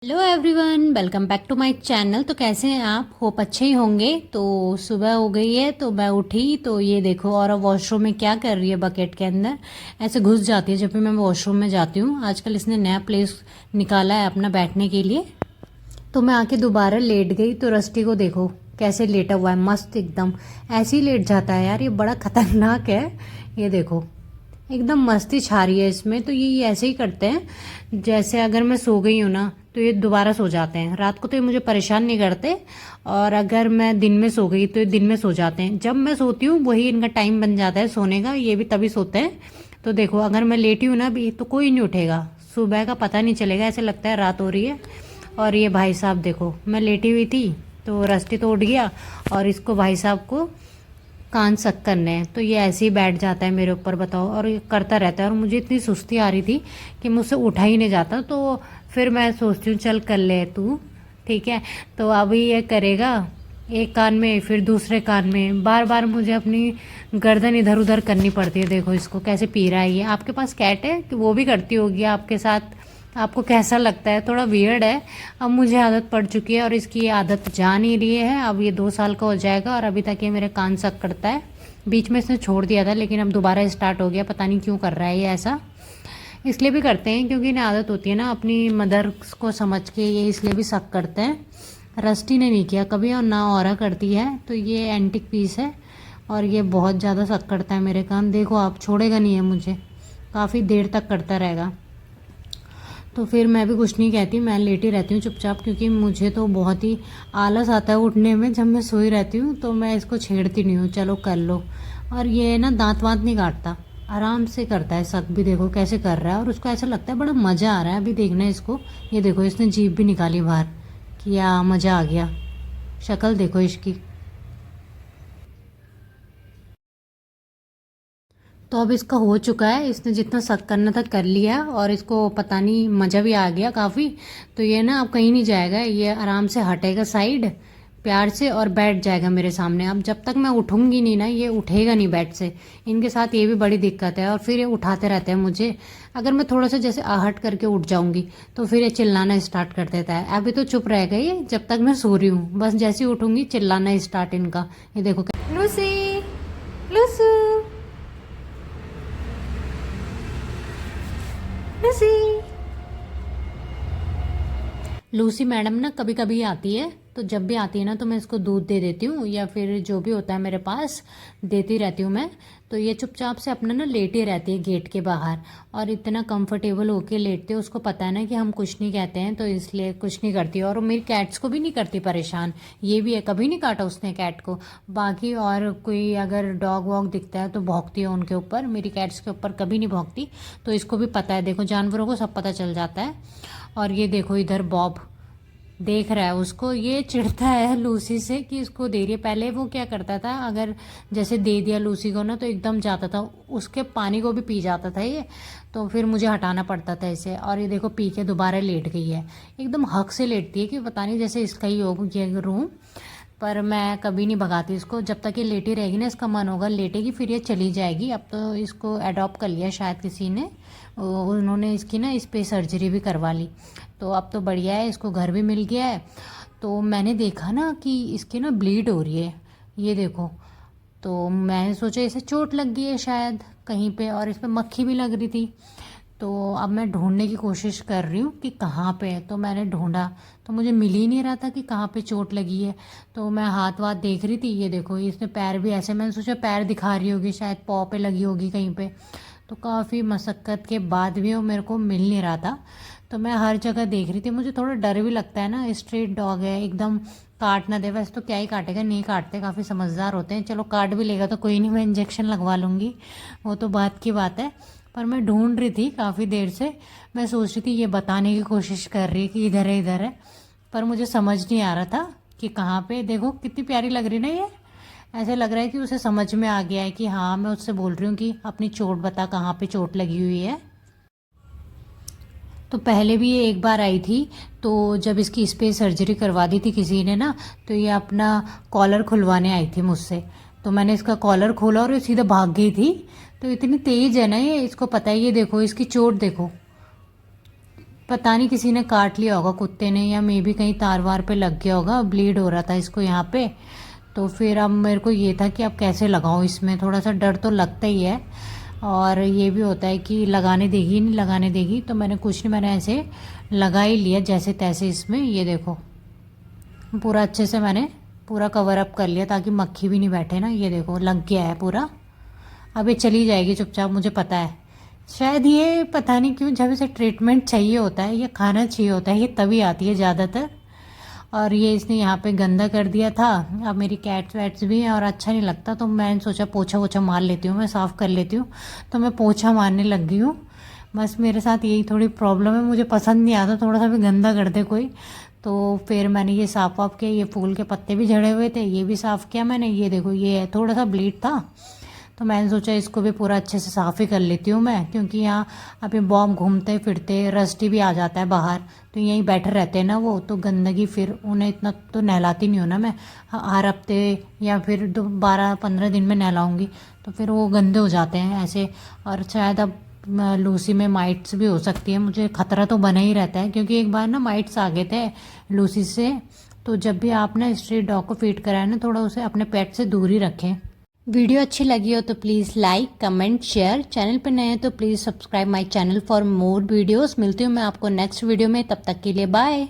Hello everyone, welcome back to my channel. तो कैसे हैं आप? होप अच्छे ही होंगे। तो सुबह हो गई है तो मैं उठी तो ये देखो, और वॉशरूम में क्या कर रही है, बकेट के अंदर ऐसे घुस जाती है जब भी मैं वॉशरूम में जाती हूँ। आजकल इसने नया प्लेस निकाला है अपना बैठने के लिए। तो मैं आके दोबारा लेट गई तो रस्टी को देखो कैसे लेटा हुआ है, मस्त एकदम। ऐसे ही लेट जाता है यार, ये बड़ा खतरनाक है। ये देखो एकदम मस्ती छा रही है इसमें। तो ये ऐसे ही करते हैं, जैसे अगर मैं सो गई हूँ ना तो ये दोबारा सो जाते हैं। रात को तो ये मुझे परेशान नहीं करते, और अगर मैं दिन में सो गई तो ये दिन में सो जाते हैं। जब मैं सोती हूँ वही इनका टाइम बन जाता है सोने का, ये भी तभी सोते हैं। तो देखो अगर मैं लेटी हूँ ना अभी तो कोई नहीं उठेगा, सुबह का पता नहीं चलेगा, ऐसे लगता है रात हो रही है। और ये भाई साहब देखो, मैं लेटी हुई थी तो रस्टी तो उठ गया, और इसको भाई साहब को कान सक करने हैं तो ये ऐसे ही बैठ जाता है मेरे ऊपर, बताओ। और ये करता रहता है, और मुझे इतनी सुस्ती आ रही थी कि मुझसे उठा ही नहीं जाता। तो फिर मैं सोचती हूँ चल कर ले तू, ठीक है। तो अभी ये करेगा एक कान में फिर दूसरे कान में, बार बार मुझे अपनी गर्दन इधर उधर करनी पड़ती है। देखो इसको कैसे पी रहा है ये। आपके पास कैट है कि वो भी करती होगी आपके साथ? आपको कैसा लगता है? थोड़ा वियर्ड है। अब मुझे आदत पड़ चुकी है और इसकी ये आदत जा नहीं रही है। अब ये 2 साल का हो जाएगा और अभी तक ये मेरे कान सक करता है। बीच में इसने छोड़ दिया था लेकिन अब दोबारा स्टार्ट हो गया, पता नहीं क्यों कर रहा है ये ऐसा। इसलिए भी करते हैं क्योंकि इन्हें आदत होती है ना अपनी मदर को समझ के, ये इसलिए भी सक करते हैं। रस्टी ने नहीं किया कभी और ना औरा करती है। तो ये एंटिक पीस है और ये बहुत ज़्यादा सक करता है मेरे कान। देखो आप, छोड़ेगा नहीं है मुझे, काफ़ी देर तक करता रहेगा। तो फिर मैं भी कुछ नहीं कहती, मैं लेटी रहती हूँ चुपचाप, क्योंकि मुझे तो बहुत ही आलस आता है उठने में जब मैं सोई रहती हूँ। तो मैं इसको छेड़ती नहीं हूँ, चलो कर लो। और ये ना दांत वांत नहीं काटता, आराम से करता है सक भी। देखो कैसे कर रहा है और उसको ऐसा लगता है बड़ा मज़ा आ रहा है। अभी देखना है इसको, ये देखो इसने जीभ भी निकाली बाहर, क्या मज़ा आ गया। शक्ल देखो इसकी। तो अब इसका हो चुका है, इसने जितना सक करना था कर लिया, और इसको पता नहीं मज़ा भी आ गया काफ़ी। तो ये ना अब कहीं नहीं जाएगा, ये आराम से हटेगा साइड प्यार से और बैठ जाएगा मेरे सामने। अब जब तक मैं उठूंगी नहीं ना ये उठेगा नहीं बेड से। इनके साथ ये भी बड़ी दिक्कत है, और फिर ये उठाते रहते हैं मुझे। अगर मैं थोड़ा सा जैसे आहट करके उठ जाऊंगी तो फिर ये चिल्लाना स्टार्ट कर देता है। अभी तो चुप रहेगा ये जब तक मैं सो रही हूँ, बस जैसे ही उठूंगी चिल्लाना स्टार्ट इनका। ये देखो, लूसी, लूसू, लूसी। लूसी मैडम ना कभी कभी आती है, तो जब भी आती है ना तो मैं इसको दूध दे देती हूँ, या फिर जो भी होता है मेरे पास देती रहती हूँ मैं। तो ये चुपचाप से अपना ना लेटी रहती है गेट के बाहर, और इतना कंफर्टेबल होके लेटते हैं। उसको पता है ना कि हम कुछ नहीं कहते हैं, तो इसलिए कुछ नहीं करती। और मेरी कैट्स को भी नहीं करती परेशान। ये भी है, कभी नहीं काटा उसने कैट को। बाकी और कोई अगर डॉग वॉग दिखता है तो भौंकती है उनके ऊपर, मेरी कैट्स के ऊपर कभी नहीं भौंकती। तो इसको भी पता है, देखो जानवरों को सब पता चल जाता है। और ये देखो इधर बॉब देख रहा है उसको, ये चिढ़ता है लूसी से कि इसको दे रही है। पहले वो क्या करता था, अगर जैसे दे दिया लूसी को ना तो एकदम जाता था, उसके पानी को भी पी जाता था ये। तो फिर मुझे हटाना पड़ता था इसे। और ये देखो पी के दोबारा लेट गई है, एकदम हक से लेटती है कि पता नहीं जैसे इसका ही हो ये रूम। पर मैं कभी नहीं भगाती इसको, जब तक ये लेटी रहेगी ना इसका मन होगा लेटेगी, फिर ये चली जाएगी। अब तो इसको अडॉप्ट कर लिया शायद किसी ने, उन्होंने इसकी ना इस पे सर्जरी भी करवा ली। तो अब तो बढ़िया है, इसको घर भी मिल गया है। तो मैंने देखा ना कि इसकी ना ब्लीड हो रही है, ये देखो। तो मैंने सोचा इसे चोट लग गई है शायद कहीं पे, और इस पर मक्खी भी लग रही थी। तो अब मैं ढूंढने की कोशिश कर रही हूँ कि कहाँ पे है। तो मैंने ढूंढा तो मुझे मिल ही नहीं रहा था कि कहाँ पे चोट लगी है। तो मैं हाथ वाथ देख रही थी, ये देखो इसने पैर भी ऐसे, मैंने सोचा पैर दिखा रही होगी शायद, पाँव पे लगी होगी कहीं पे। तो काफ़ी मशक्क़त के बाद भी वो मेरे को मिल नहीं रहा था। तो मैं हर जगह देख रही थी, मुझे थोड़ा डर भी लगता है ना, स्ट्रीट डॉग है एकदम, काट ना दे। वैसे तो क्या ही काटेगा, नहीं काटते, काफ़ी समझदार होते हैं। चलो काट भी लेगा तो कोई नहीं, मैं इंजेक्शन लगवा लूँगी, वो तो बात की बात है। पर मैं ढूंढ रही थी काफ़ी देर से, मैं सोच रही थी ये बताने की कोशिश कर रही है कि इधर है इधर है, पर मुझे समझ नहीं आ रहा था कि कहाँ पे। देखो कितनी प्यारी लग रही ना ये, ऐसे लग रहा है कि उसे समझ में आ गया है कि हाँ, मैं उससे बोल रही हूँ कि अपनी चोट बता, कहाँ पे चोट लगी हुई है। तो पहले भी ये एक बार आई थी, तो जब इसकी इस पे सर्जरी करवा दी थी किसी ने ना, तो ये अपना कॉलर खुलवाने आई थी मुझसे। तो मैंने इसका कॉलर खोला और ये सीधा भाग गई थी। तो इतनी तेज है ना ये, इसको पता है। ये देखो इसकी चोट देखो, पता नहीं किसी ने काट लिया होगा कुत्ते ने, या मे भी कहीं तार वार पे लग गया होगा, ब्लीड हो रहा था इसको यहाँ पे। तो फिर अब मेरे को ये था कि अब कैसे लगाऊँ इसमें, थोड़ा सा डर तो लगता ही है। और ये भी होता है कि लगाने देगी नहीं लगाने देगी, तो मैंने कुछ नहीं, मैंने ऐसे लगा ही लिया जैसे तैसे इसमें। ये देखो पूरा अच्छे से मैंने पूरा कवर अप कर लिया ताकि मक्खी भी नहीं बैठे ना। ये देखो लग गया है पूरा। अब ये चली जाएगी चुपचाप, मुझे पता है। शायद ये पता नहीं क्यों जब इसे ट्रीटमेंट चाहिए होता है या खाना चाहिए होता है ये तभी आती है ज़्यादातर। और ये इसने यहाँ पे गंदा कर दिया था। अब मेरी कैट्स वैट्स भी हैं और अच्छा नहीं लगता, तो मैंने सोचा पोछा वोछा मार लेती हूँ, मैं साफ़ कर लेती हूँ। तो मैं पोछा मारने लग गई हूँ। बस मेरे साथ यही थोड़ी प्रॉब्लम है, मुझे पसंद नहीं आता थोड़ा सा भी गंदा कर दे कोई। तो फिर मैंने ये साफ़ वाफ किया, ये फूल के पत्ते भी झड़े हुए थे, ये भी साफ़ किया मैंने। ये देखो ये थोड़ा सा ब्लीड था, तो मैंने सोचा इसको भी पूरा अच्छे से साफ़ ही कर लेती हूँ मैं, क्योंकि यहाँ अभी बॉम्ब घूमते फिरते रस्टी भी आ जाता है बाहर, तो यहीं बैठे रहते हैं ना वो, तो गंदगी फिर उन्हें इतना तो नहलाती नहीं हो ना मैं, हर हफ्ते या फिर 12-15 दिन में नहलाऊँगी, तो फिर वो गंदे हो जाते हैं ऐसे। और शायद अब लूसी में माइट्स भी हो सकती है, मुझे खतरा तो बना ही रहता है, क्योंकि एक बार ना माइट्स आ गए थे लूसी से। तो जब भी आप ना स्ट्रीट डॉग को फीड कराएं ना, थोड़ा उसे अपने पेट से दूर ही रखें। वीडियो अच्छी लगी हो तो please like comment share, channel पर नए हैं तो please subscribe my channel for more videos. मिलती हूँ मैं आपको नेक्स्ट वीडियो में, तब तक के लिए बाय।